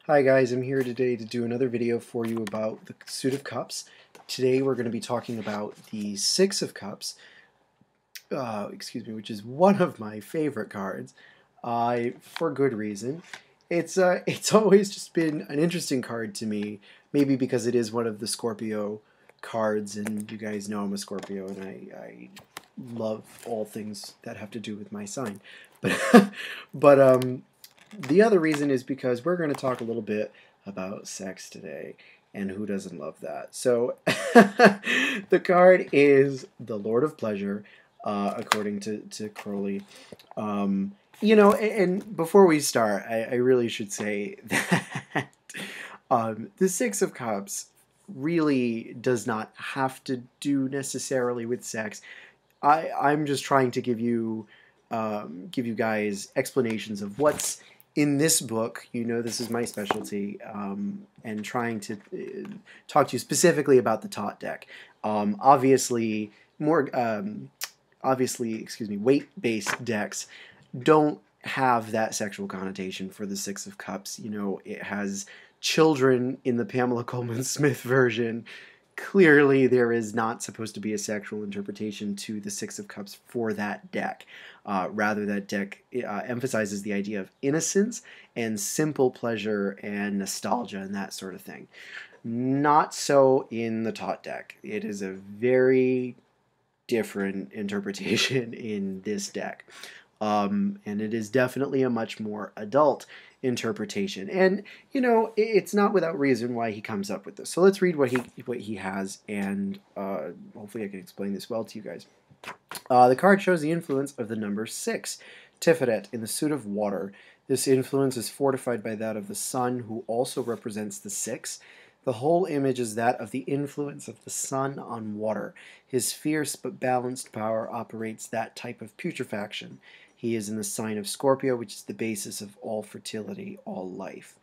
Hi guys, I'm here today to do another video for you about the Suit of Cups. Today we're going to be talking about the Six of Cups, which is one of my favorite cards, for good reason. It's always just been an interesting card to me, maybe because it is one of the Scorpio cards, and you guys know I'm a Scorpio, and I love all things that have to do with my sign. But the other reason is because we're going to talk a little bit about sex today, and who doesn't love that? So, the card is the Lord of Pleasure, according to Crowley. And before we start, I really should say that the Six of Cups really does not have to do necessarily with sex. I'm just trying to give you guys explanations of what's in this book. You know, this is my specialty, and trying to talk to you specifically about the Thoth deck. Obviously, weight-based decks don't have that sexual connotation for the Six of Cups. You know, it has children in the Pamela Coleman Smith version. Clearly, there is not supposed to be a sexual interpretation to the Six of Cups for that deck. Rather, that deck emphasizes the idea of innocence and simple pleasure and nostalgia and that sort of thing. Not so in the Thoth deck. It is a very different interpretation in this deck. And it is definitely a much more adult interpretation. And, you know, it's not without reason why he comes up with this. So let's read what he has, and hopefully I can explain this well to you guys. The card shows the influence of the number 6, Tiferet, in the suit of water. This influence is fortified by that of the sun, who also represents the 6. The whole image is that of the influence of the sun on water. His fierce but balanced power operates that type of putrefaction. He is in the sign of Scorpio, which is the basis of all fertility, all life.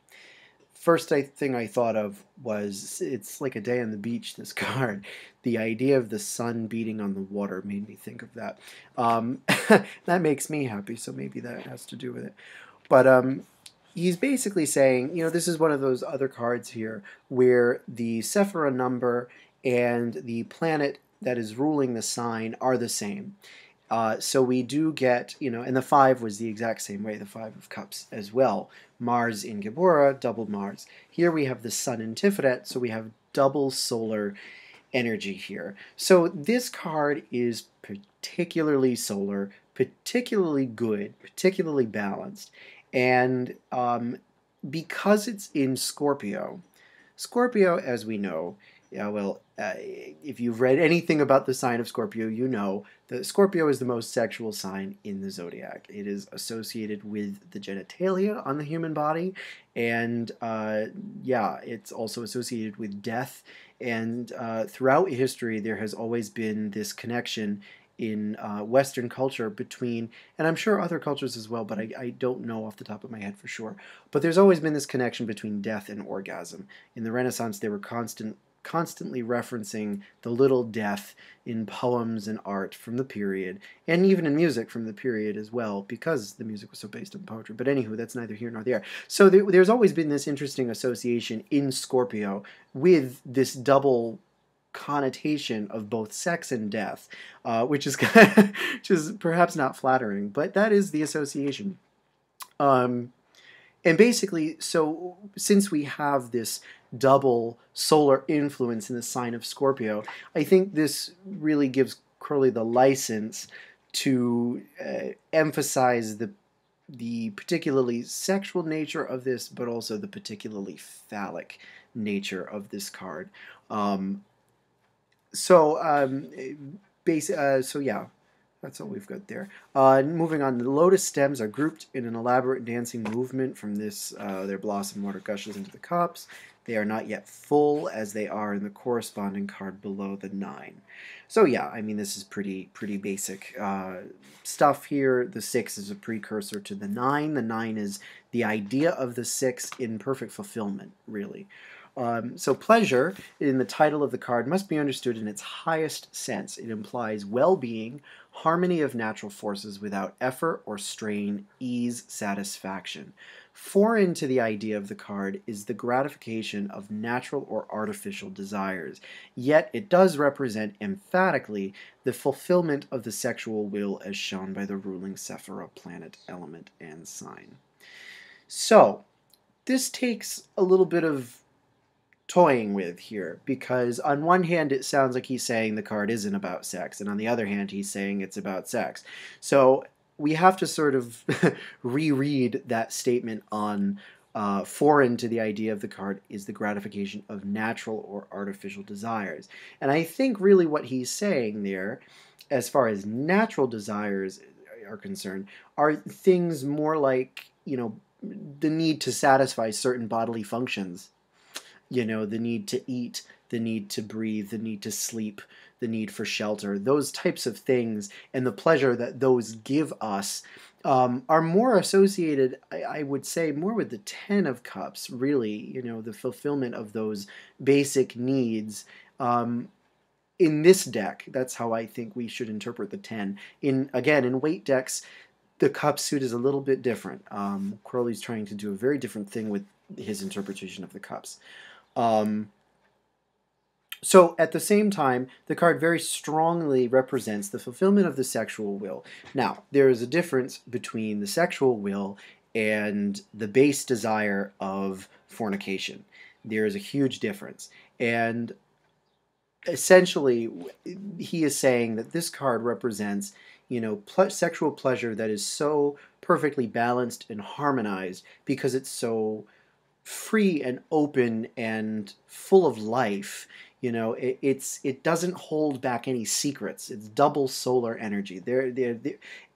First thing I thought of was, it's like a day on the beach, this card. The idea of the sun beating on the water made me think of that. That makes me happy, so maybe that has to do with it. But he's basically saying, you know, this is one of those other cards here where the Sephira number and the planet that is ruling the sign are the same. So we do get, you know, and the 5 was the exact same way, the 5 of Cups as well. Mars in Gibora, double Mars. Here we have the Sun in Tiferet, so we have double solar energy here. So this card is particularly solar, particularly good, particularly balanced. And because it's in Scorpio, Scorpio, as we know, if you've read anything about the sign of Scorpio, you know that Scorpio is the most sexual sign in the zodiac. It is associated with the genitalia on the human body, and it's also associated with death. And throughout history, there has always been this connection in Western culture between, and I'm sure other cultures as well, but I don't know off the top of my head for sure, but there's always been this connection between death and orgasm. In the Renaissance, they were constantly referencing the little death in poems and art from the period, and even in music from the period as well, because the music was so based on poetry. But anywho, that's neither here nor there. So there's always been this interesting association in Scorpio with this double connotation of both sex and death, which is which is perhaps not flattering, but that is the association. And basically, so since we have this double solar influence in the sign of Scorpio, I think this really gives Crowley the license to emphasize the particularly sexual nature of this, but also the particularly phallic nature of this card. So yeah, that's all we've got there. Moving on, the lotus stems are grouped in an elaborate dancing movement. From this, their blossom water gushes into the cups. They are not yet full, as they are in the corresponding card below the 9. So yeah, I mean, this is pretty basic stuff here. The 6 is a precursor to the 9. The 9 is the idea of the 6 in perfect fulfillment, really. So pleasure, in the title of the card, must be understood in its highest sense. It implies well-being, harmony of natural forces without effort or strain, ease, satisfaction. Foreign to the idea of the card is the gratification of natural or artificial desires, yet it does represent emphatically the fulfillment of the sexual will as shown by the ruling Sephira planet, element, and sign. So, this takes a little bit of toying with here, because on one hand it sounds like he's saying the card isn't about sex, and on the other hand he's saying it's about sex. So we have to sort of reread that statement on foreign to the idea of the card is the gratification of natural or artificial desires. And I think really what he's saying there, as far as natural desires are concerned, are things more like, the need to satisfy certain bodily functions. The need to eat, the need to breathe, the need to sleep, the need for shelter, those types of things, and the pleasure that those give us are more associated, I would say, more with the Ten of Cups, really, the fulfillment of those basic needs. In this deck, that's how I think we should interpret the 10. In weight decks, the cup suit is a little bit different. Crowley's trying to do a very different thing with his interpretation of the cups. So at the same time, the card very strongly represents the fulfillment of the sexual will. Now, there is a difference between the sexual will and the base desire of fornication. There is a huge difference. And essentially, he is saying that this card represents, sexual pleasure that is so perfectly balanced and harmonized because it's so free and open and full of life. It doesn't hold back any secrets. It's double solar energy.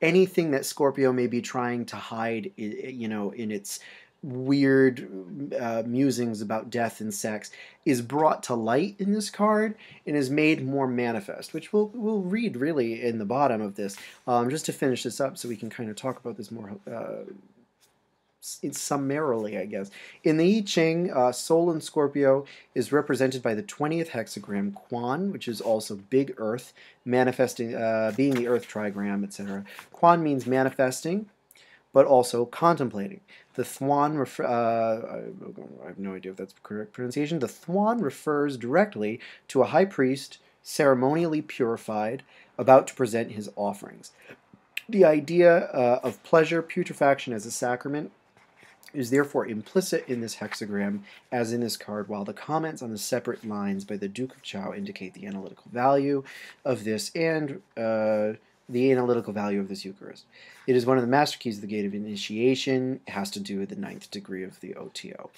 Anything that Scorpio may be trying to hide, in its weird musings about death and sex, is brought to light in this card and is made more manifest, which we'll read really in the bottom of this, just to finish this up so we can kind of talk about this more summarily, I guess. In the I-Ching, Sol in Scorpio is represented by the 20th hexagram Quan, which is also Big Earth, manifesting, being the Earth trigram, etc. Quan means manifesting, but also contemplating. The Thuan, I have no idea if that's the correct pronunciation. The Thuan refers directly to a high priest, ceremonially purified, about to present his offerings. The idea of pleasure, putrefaction as a sacrament, is therefore implicit in this hexagram as in this card, while the comments on the separate lines by the Duke of Chow indicate the analytical value of this and the analytical value of this Eucharist. It is one of the master keys of the gate of initiation. It has to do with the 9th degree of the OTO.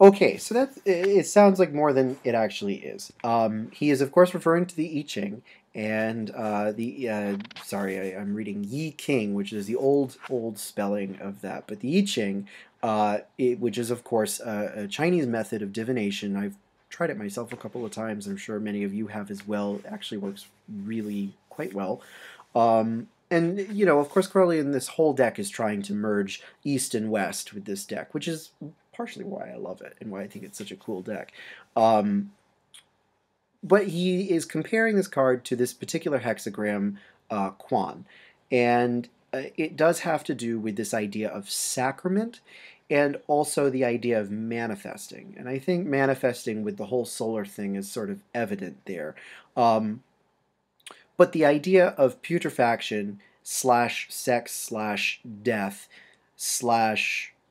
Okay, so it sounds like more than it actually is. He is, of course, referring to the I-Ching, and I'm reading Yi King, which is the old spelling of that. But the I-Ching, which is, of course, a Chinese method of divination. I've tried it myself a couple of times. I'm sure many of you have as well. It actually works really quite well. And, of course, Crowley in this whole deck is trying to merge East and West with this deck, which is partially why I love it and why I think it's such a cool deck. But he is comparing this card to this particular hexagram, Quan. And it does have to do with this idea of sacrament and also the idea of manifesting. And I think manifesting with the whole solar thing is sort of evident there. But the idea of putrefaction / sex / death /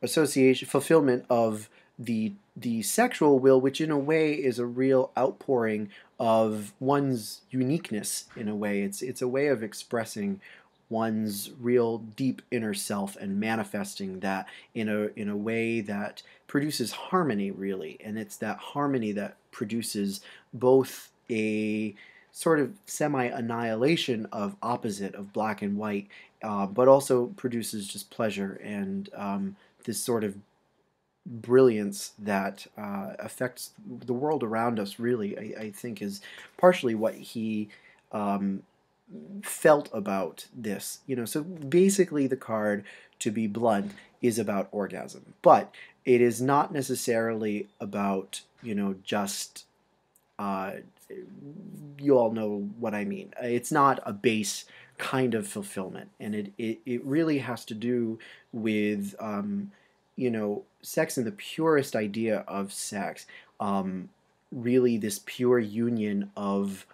association, fulfillment of the sexual will, which in a way is a real outpouring of one's uniqueness. In a way, it's a way of expressing one's real deep inner self and manifesting that in a way that produces harmony, really. And it's that harmony that produces both a sort of semi-annihilation of opposite, of black and white, but also produces just pleasure and this sort of brilliance that affects the world around us, really, I think is partially what he felt about this. So basically the card, to be blunt, is about orgasm. But it is not necessarily about, just... you all know what I mean. It's not a base kind of fulfillment, and it really has to do with sex in the purest idea of sex, really this pure union of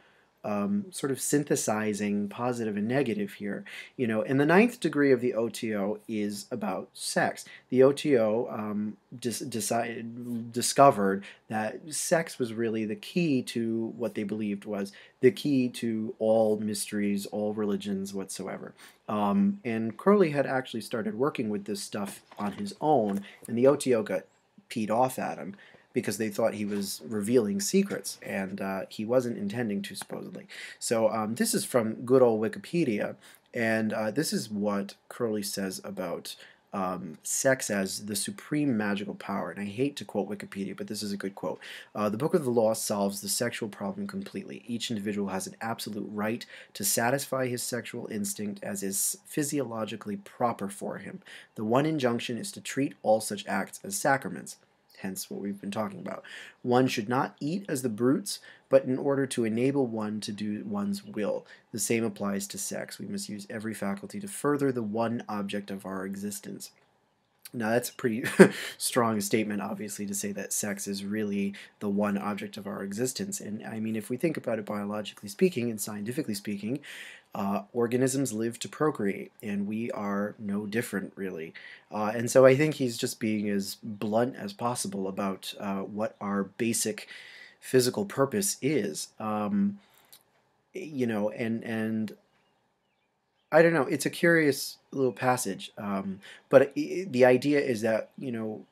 sort of synthesizing positive and negative here. And the ninth degree of the OTO is about sex. The OTO discovered that sex was really the key to what they believed was the key to all mysteries, all religions whatsoever. And Crowley had actually started working with this stuff on his own, and the OTO got peed off at him because they thought he was revealing secrets, and he wasn't intending to, supposedly. So this is from good old Wikipedia, and this is what Crowley says about sex as the supreme magical power. And I hate to quote Wikipedia, but this is a good quote. The Book of the Law solves the sexual problem completely. Each individual has an absolute right to satisfy his sexual instinct as is physiologically proper for him. The one injunction is to treat all such acts as sacraments. Hence what we've been talking about. One should not eat as the brutes, but in order to enable one to do one's will. The same applies to sex. We must use every faculty to further the one object of our existence. Now that's a pretty strong statement, obviously, to say that sex is really the one object of our existence. And I mean, if we think about it biologically speaking and scientifically speaking, organisms live to procreate, and we are no different, really. And so I think he's just being as blunt as possible about what our basic physical purpose is. And I don't know. It's a curious little passage, but the idea is that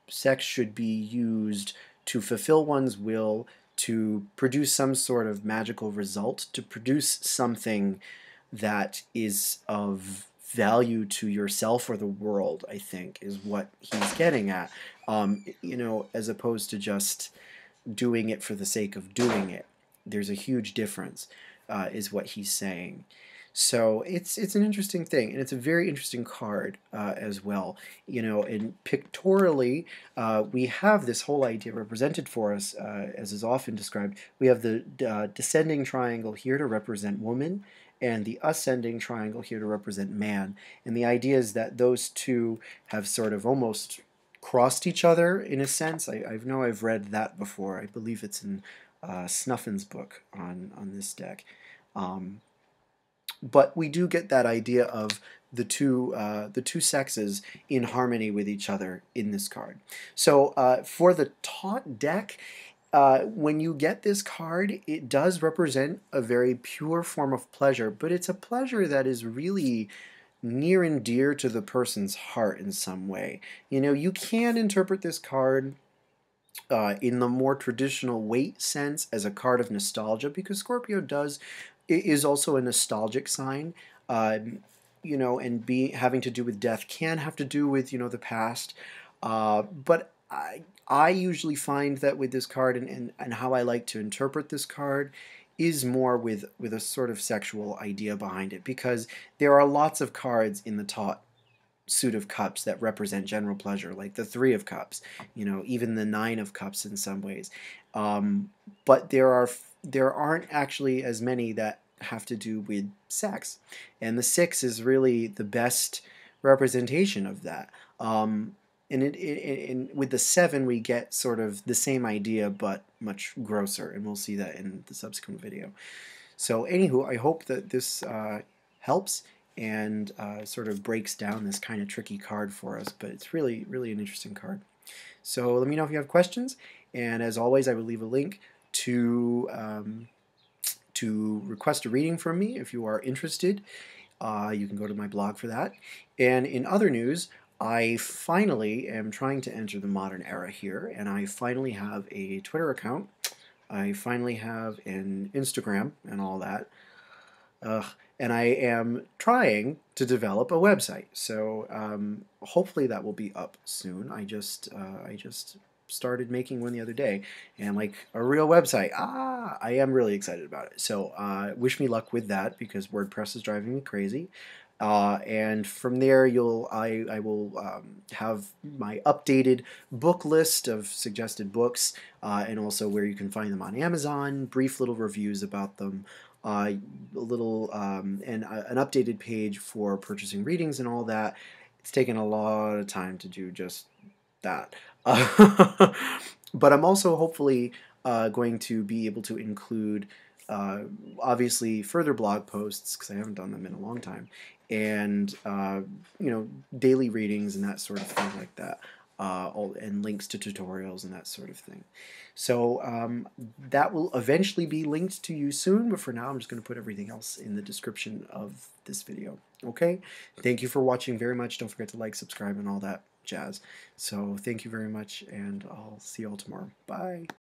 sex should be used to fulfill one's will, to produce some sort of magical result, to produce something that is of value to yourself or the world. I think is what he's getting at. As opposed to just doing it for the sake of doing it. There's a huge difference, is what he's saying. So it's an interesting thing, and it's a very interesting card as well. And pictorially, we have this whole idea represented for us, as is often described. We have the descending triangle here to represent woman, and the ascending triangle here to represent man. And the idea is that those two have sort of almost crossed each other in a sense. I know I've read that before. I believe it's in Snuffin's book on this deck. But we do get that idea of the two sexes in harmony with each other in this card. So for the Thoth deck, when you get this card, it does represent a very pure form of pleasure, but it's a pleasure that is really near and dear to the person's heart in some way. You can interpret this card in the more traditional weight sense as a card of nostalgia, because Scorpio is also a nostalgic sign, and having to do with death can have to do with the past, but I usually find that with this card and how I like to interpret this card is more with a sort of sexual idea behind it, because there are lots of cards in the Thoth suit of cups that represent general pleasure, like the Three of Cups, even the Nine of Cups in some ways. But there aren't actually as many that have to do with sex, and the Six is really the best representation of that. And with the Seven, we get sort of the same idea, but much grosser, and we'll see that in the subsequent video. So anywho, I hope that this helps and sort of breaks down this kind of tricky card for us, but it's really, really an interesting card. So let me know if you have questions, and as always, I will leave a link to request a reading from me if you are interested. You can go to my blog for that. And in other news, I finally am trying to enter the modern era here, and I finally have a Twitter account. I finally have an Instagram and all that. And I am trying to develop a website. So hopefully that will be up soon. I just started making one the other day, and like a real website. I am really excited about it. So wish me luck with that, because WordPress is driving me crazy. And from there, I will have my updated book list of suggested books, and also where you can find them on Amazon, brief little reviews about them, and an updated page for purchasing readings and all that. It's taken a lot of time to do just that. But I'm also hopefully going to be able to include, obviously, further blog posts, because I haven't done them in a long time, and daily readings and that sort of thing like that, and links to tutorials and that sort of thing. So that will eventually be linked to you soon, but for now I'm just going to put everything else in the description of this video. Okay? Thank you for watching very much. Don't forget to like, subscribe, and all that jazz. So thank you very much, and I'll see you all tomorrow. Bye.